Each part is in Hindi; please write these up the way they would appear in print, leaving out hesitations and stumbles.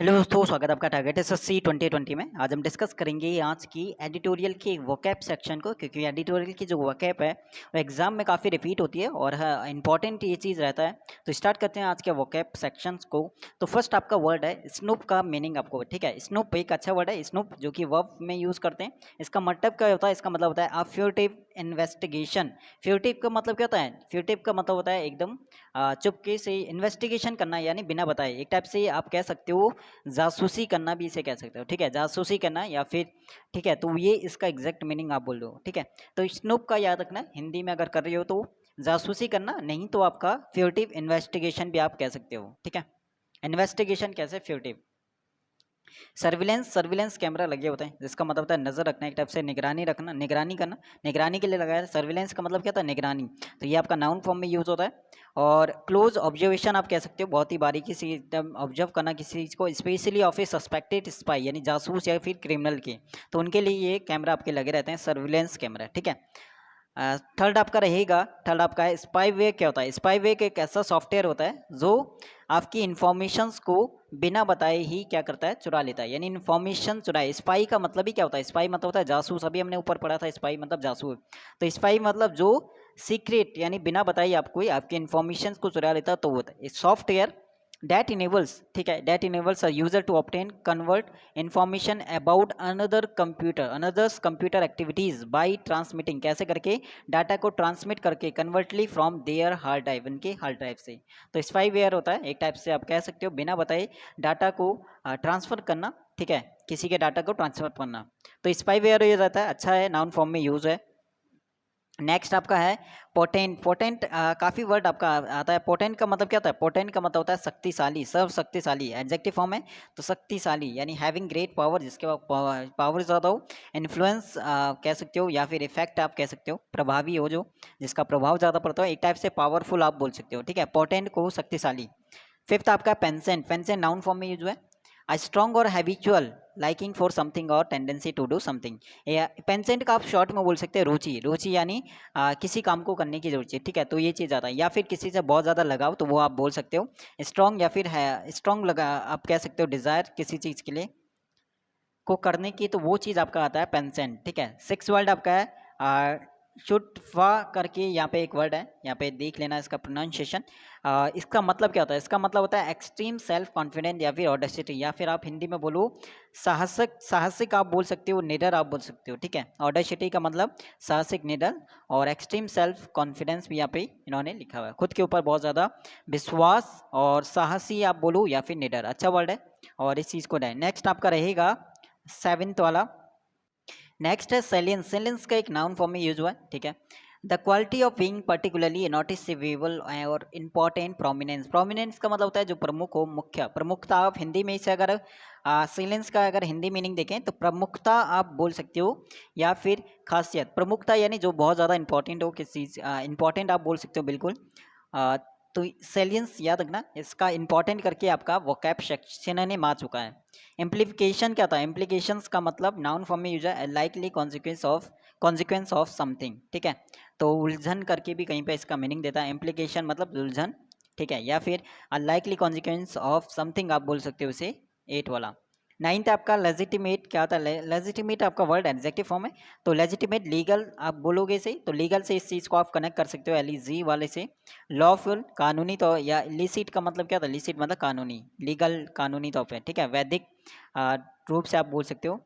हेलो दोस्तों, स्वागत है आपका टारगेट एसएससी 2020 में। आज हम डिस्कस करेंगे आज की एडिटोरियल के वोकैब सेक्शन को, क्योंकि एडिटोरियल की जो वोकैब है वो एग्जाम में काफ़ी रिपीट होती है और इंपॉर्टेंट ये चीज़ रहता है। तो स्टार्ट करते हैं आज के वोकैब सेक्शंस को। तो फर्स्ट आपका वर्ड है स्नूप का मीनिंग आपको, ठीक है। स्नूप एक अच्छा वर्ड है, स्नूप, जो कि वर्ब में यूज़ करते हैं। इसका मतलब क्या होता है? इसका मतलब होता है अ फ्यूटिव इन्वेस्टिगेशन। फ्यूटिव का मतलब क्या होता है? फ्यूटिव का मतलब होता है एकदम चुपके से इन्वेस्टिगेशन करना, यानी बिना बताए। एक टाइप से आप कह सकते हो जासूसी करना भी इसे कह सकते हो, ठीक है। जासूसी करना या फिर, ठीक है, तो ये इसका एग्जैक्ट मीनिंग आप बोल रहे हो, ठीक है। तो स्नूप का याद रखना, हिंदी में अगर कर रहे हो तो जासूसी करना, नहीं तो आपका फ्यूटिव इन्वेस्टिगेशन भी आप कह सकते हो, ठीक है। इन्वेस्टिगेशन कैसे? फ्यूटिव। सर्विलेंस, सर्विलेंस कैमरा लगे होते हैं, जिसका मतलब होता है नजर रखना, एक टाइप से निगरानी रखना, निगरानी करना, निगरानी के लिए लगाया है। सर्विलेंस का मतलब क्या था? निगरानी। तो ये आपका नाउन फॉर्म में यूज होता है। और क्लोज ऑब्जर्वेशन आप कह सकते हो, बहुत ही बारीकी से एकदम ऑब्जर्व करना किसी चीज़ को, specially of A suspected spy, यानी जासूस या फिर क्रिमिनल के। तो उनके लिए ये कैमरा आपके लगे रहते हैं, सर्विलेंस कैमरा, ठीक है। थर्ड आपका रहेगा, थर्ड आपका है स्पाईवेयर। क्या होता है? स्पाईवेयर एक ऐसा सॉफ्टवेयर होता है जो आपकी इंफॉर्मेशंस को बिना बताए ही क्या करता है? चुरा लेता है, यानी इन्फॉर्मेशन चुराए। स्पाई का मतलब ही क्या होता है? स्पाई मतलब होता है जासूस। अभी हमने ऊपर पढ़ा था स्पाई मतलब जासूस। तो स्पाई मतलब जो सीक्रेट, यानी बिना बताए आपको आपके इन्फॉर्मेशन को चुरा लेता है, तो वो सॉफ्टवेयर that enables, ठीक है, that enables a user to obtain, convert information about another's computer activities by transmitting, कैसे करके? डाटा को ट्रांसमिट करके, कन्वर्टली फ्रॉम देयर हार्ड ड्राइव, उनके हार्ड ड्राइव से। तो स्पाईवेयर होता है एक टाइप से आप कह सकते हो बिना बताए डाटा को ट्रांसफर करना, ठीक है, किसी के डाटा को ट्रांसफर करना। तो स्पाईवेयर ये रहता है, अच्छा है, नाउन फॉर्म में यूज है। नेक्स्ट आपका है पोटेंट। पोटेंट काफ़ी वर्ड आपका आता है। पोटेंट का मतलब क्या होता है? पोटेंट का मतलब होता है शक्तिशाली, सर्व शक्तिशाली, एडजेक्टिव फॉर्म है। तो शक्तिशाली यानी हैविंग ग्रेट पावर, जिसके पास पावर ज़्यादा हो। इन्फ्लुएंस कह सकते हो, या फिर इफेक्ट आप कह सकते हो, प्रभावी हो, जो जिसका प्रभाव ज़्यादा पड़ता है, एक टाइप से पावरफुल आप बोल सकते हो, ठीक है। पोटेंट को शक्तिशाली। फिफ्थ आपका पेंसेंट। पेंसेंट नाउन फॉर्म में यूज हुआ है। अ स्ट्रॉन्ग और हैबिचुअल लाइकिंग फॉर समथिंग और tendency to do something. Patient का आप शॉर्ट में बोल सकते हैं रुचि। रुचि यानी किसी काम को करने की रुचि, ठीक है। तो ये चीज़ आता है, या फिर किसी से बहुत ज़्यादा लगाव, तो वो आप बोल सकते हो स्ट्रॉन्ग, या फिर है स्ट्रॉन्ग लगा आप कह सकते हो डिज़ायर किसी चीज़ के लिए को करने की, तो वो चीज़ आपका आता है पेंसेंट, ठीक है। सिक्स वर्ड आपका है शुटफा करके, यहाँ पे एक वर्ड है, यहाँ पे देख लेना इसका प्रोनाउंसिएशन। इसका मतलब क्या होता है? इसका मतलब होता है एक्सट्रीम सेल्फ कॉन्फिडेंट, या फिर ऑडेसिटी, या फिर आप हिंदी में बोलो साहसिक। साहसिक आप बोल सकते हो, निडर आप बोल सकते हो, ठीक है। ऑडेसिटी का मतलब साहसिक, निडर, और एक्सट्रीम सेल्फ कॉन्फिडेंस भी यहाँ पे इन्होंने लिखा हुआ है, खुद के ऊपर बहुत ज़्यादा विश्वास, और साहसी आप बोलो या फिर निडर, अच्छा वर्ड है। और इस चीज़ को नेक्स्ट आपका रहेगा सेवेंथ वाला। नेक्स्ट है सेलियंस। सेलियंस का एक नाउन फॉर्म में यूज हुआ है, ठीक है। The quality of being particularly noticeable और इम्पॉर्टेंट प्रोमिनेंस। प्रोमिनेंस का मतलब होता है जो प्रमुख हो, मुख्य, प्रमुखता। आप हिंदी में इसे अगर सेलियंस का अगर हिंदी मीनिंग देखें तो प्रमुखता आप बोल सकते हो, या फिर खासियत। प्रमुखता यानी जो बहुत ज़्यादा इंपॉर्टेंट हो, किसी चीज़ इंपॉर्टेंट आप बोल सकते हो, बिल्कुल। आ, तो सेलियंस याद रखना, इसका इंपॉर्टेंट करके आपका वोकैब सेक्शन में आ चुका है। इम्प्लीकेशन क्या था? इम्प्लीकेशंस का मतलब नाउन फॉर्म में यूज है लाइकली कॉन्सिक्वेंस ऑफ समथिंग, ठीक है। तो उलझन करके भी कहीं पे इसका मीनिंग देता है। इम्प्लीकेशन मतलब उलझन, ठीक है, या फिर अनलाइकली कॉन्सिक्वेंस ऑफ समथिंग आप बोल सकते हो इसे, एट वाला। नाइन्थ आपका लेजिटिमेट। क्या होता है? लेजिटिमेट आपका वर्ड एडजेक्टिव फॉर्म है। तो लेजिटिमेट लीगल आप बोलोगे से, तो लीगल से इस चीज़ को आप कनेक्ट कर सकते हो एलईजी वाले से। लॉफुल कानूनी, तो या लिसिट का मतलब क्या था? लिसिट मतलब कानूनी, लीगल कानूनी तौर पे, ठीक है। वैदिक रूप से आप बोल सकते हो,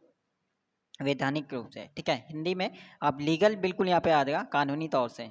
वैधानिक रूप से, ठीक है। हिंदी में आप लीगल बिल्कुल यहाँ पे आ जाएगा, कानूनी तौर से।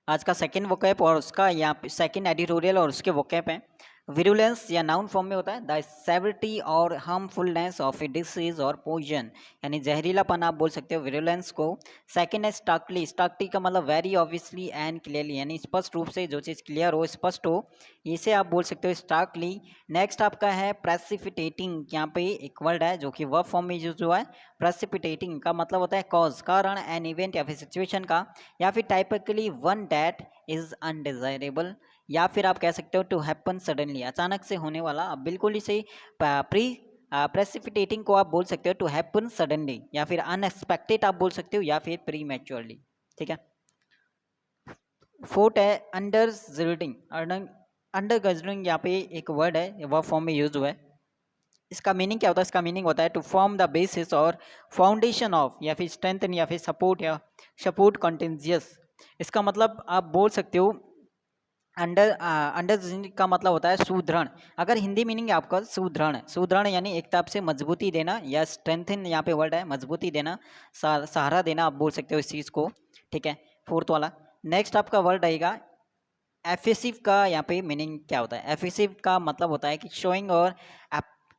आज का सेकंड वोकैब और उसका यहाँ पे सेकंड एडिटोरियल और उसके वोकैब है। विरुलेंस या नाउन फॉर्म में होता है द सेवरिटी और हार्मफुलनेस ऑफ ए डिसीज और पॉइजन, यानी जहरीलापन आप बोल सकते हो विरुलेंस को। सेकंड है स्टार्कली। स्टार्कली का मतलब वेरी ऑब्वियसली एंड क्लियरली, यानी स्पष्ट रूप से, जो चीज़ क्लियर हो, स्पष्ट हो, इसे आप बोल सकते हो स्टार्कली। नेक्स्ट आपका है प्रेसिपिटेटिंग। यहाँ पे एक वर्ड है जो कि वर्ब फॉर्म में यूज हुआ है। प्रेसिपिटेटिंग का मतलब होता है कॉज, कारण, एन इवेंट या फिर सिचुएशन का, या फिर typically one that is undesirable, या फिर आप कह सकते हो टू हैपन सडनली, अचानक से होने वाला। आप बिल्कुल इसे प्री प्रेसिपिटेटिंग को आप बोल सकते हो टू हैपन सडनली, या फिर अनएक्सपेक्टेड आप बोल सकते हो, या फिर प्री मैच्योरली, ठीक है। फोर्थ है अंडर जिल्डिंग। अंडर गजरिंग, यहाँ पे एक वर्ड है, वर्ब फॉर्म में यूज हुआ है। इसका मीनिंग क्या होता है? इसका मीनिंग होता है टू फॉर्म द बेसिस और फाउंडेशन ऑफ, या फिर स्ट्रेंथन, या फिर सपोर्ट, या सपोर्ट कंटिन्जियस। इसका मतलब आप बोल सकते हो अंडर अंडर का मतलब होता है सुदृढ़। अगर हिंदी मीनिंग आपका सुदृढ़ है, सुदृढ़ यानी एक तरफ से मजबूती देना, या स्ट्रेंथन यहाँ पे वर्ड है, मजबूती देना, सहारा देना, आप बोल सकते हो इस चीज़ को। ठीक है, फोर्थ वाला। नेक्स्ट आपका वर्ड रहेगा एफेसिव। का यहाँ पे मीनिंग क्या होता है? एफेसिव का मतलब होता है कि शोइंग और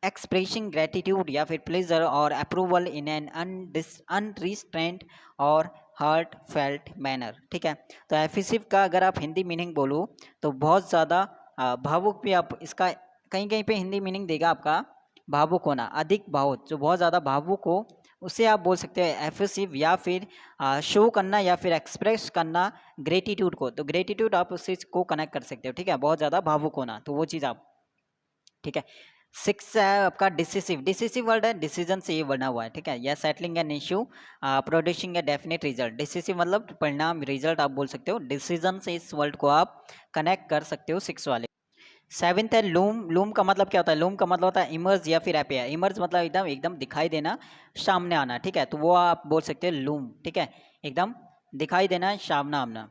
एक्सप्रेसिंग ग्रेटिट्यूड या फिर प्लेजर और अप्रूवल इन एन अनरिस्ट्रेंट और हार्ट फेल्ट मैनर। ठीक है, तो एफेसिव का अगर आप हिंदी मीनिंग बोलो तो बहुत ज़्यादा भावुक भी आप इसका कहीं कहीं पे हिंदी मीनिंग देगा आपका भावुक होना, अधिक भावुक, जो बहुत ज़्यादा भावुक हो उसे आप बोल सकते हैं एफेसिव, या फिर शो करना या फिर एक्सप्रेस करना ग्रेटिट्यूड को, तो ग्रेटिट्यूड आप उस चीज़ को कनेक्ट कर सकते हो। ठीक है, बहुत ज़्यादा भावुक होना, तो वो चीज़ आप। ठीक है, सिक्स है आपका डिसिसिव। डिसिसिव वर्ड है, डिसीजन से ये बना हुआ है। ठीक है, या settling an issue, producing a definite result. Decisive मतलब परिणाम, रिजल्ट आप बोल सकते हो। डिसीजन से इस वर्ड को आप कनेक्ट कर सकते हो सिक्स वाले। सेवेंथ है लूम। लूम का मतलब क्या होता है? लूम का मतलब होता है इमर्ज या फिर अपेयर। इमर्ज मतलब एकदम एकदम दिखाई देना, सामने आना। ठीक है, तो वो आप बोल सकते हो लूम। ठीक है, एकदम दिखाई देना, सामने आना।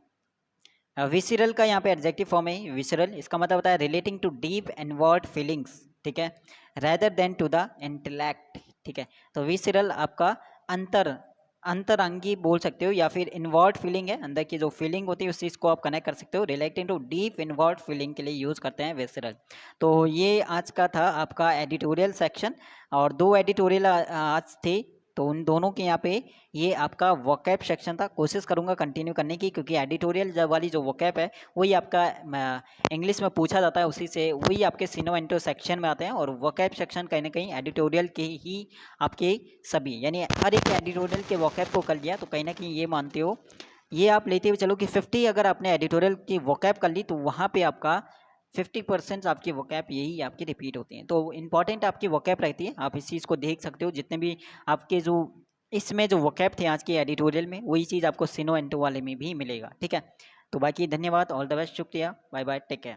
विसरल का यहाँ पे एडजेक्टिव फॉर्म है विसरल। इसका मतलब होता है relating to deep inward feelings. ठीक है, rather than to the intellect. ठीक है, तो विसरल आपका अंतर अंतरंगी बोल सकते हो, या फिर इनवर्ड फीलिंग है, अंदर की जो फीलिंग होती है उस चीज़ को आप कनेक्ट कर सकते हो। Relating to deep inward feeling के लिए यूज़ करते हैं विसरल। तो ये आज का था आपका एडिटोरियल सेक्शन, और दो एडिटोरियल आज थे, तो उन दोनों के यहाँ पे ये आपका वोकैब सेक्शन था। कोशिश करूंगा कंटिन्यू करने की, क्योंकि एडिटोरियल वाली जो वोकैब है वही आपका इंग्लिश में पूछा जाता है, उसी से वही आपके सिनो इंटो सेक्शन में आते हैं, और वोकैब सेक्शन कहीं ना कहीं एडिटोरियल के ही आपके सभी, यानी हर एक एडिटोरियल के वोकैब को कर लिया, तो कहीं ना कहीं ये मानते हो, ये आप लेते हुए चलो कि 50 अगर आपने एडिटोरियल की वोकैब कर ली, तो वहाँ पे आपका 50% आपकी वोकैब यही आपकी रिपीट होती हैं। तो इंपॉर्टेंट आपकी वोकैब रहती है, आप इस चीज़ को देख सकते हो। जितने भी आपके जो इसमें जो वोकैब थे आज के एडिटोरियल में, वही चीज़ आपको सिनो एंटो वाले में भी मिलेगा। ठीक है, तो बाकी धन्यवाद, ऑल द बेस्ट, शुक्रिया, बाय बाय, टेक केयर।